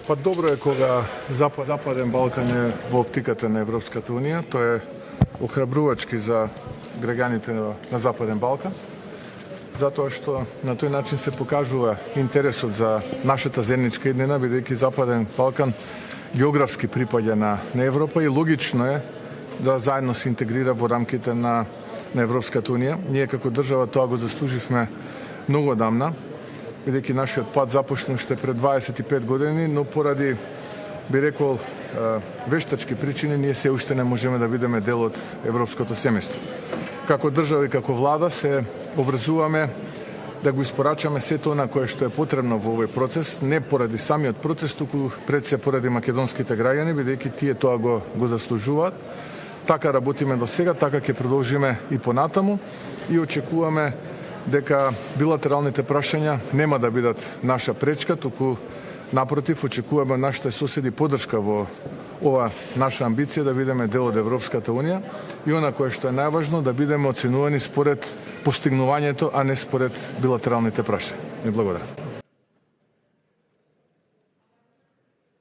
Па добро е кога Западен Балкан е во оптиката на Европската Унија. Тоа е охрабрувачки за граѓаните на Западен Балкан, затоа што на тој начин се покажува интересот за нашата заедничка иднина, бидејќи Западен Балкан географски припаѓа на Европа и логично е да заедно се интегрира во рамките на Европската Унија. Ние како држава тоа го заслуживме многу одамна, бидејќи нашиот пат започна уште пред 25 години, но поради, би рекол, вештачки причини, ние се уште не можеме да бидеме дел од европското семејство. Како држава и како влада се обврзуваме да го испорачаме сето она кое што е потребно во овој процес, не поради самиот процес, туку пред се поради македонските граѓани, бидејќи тие тоа го заслужуваат. Така работиме до сега, така ќе продолжиме и понатаму и очекуваме дека билатералните прашања нема да бидат наша пречка, туку напротив очекуваме од нашите соседи поддршка во ова наша амбиција да бидеме дел од Европската Унија и она кое што е најважно да бидеме оценувани според постигнувањето, а не според билатералните прашања. Ви благодарам.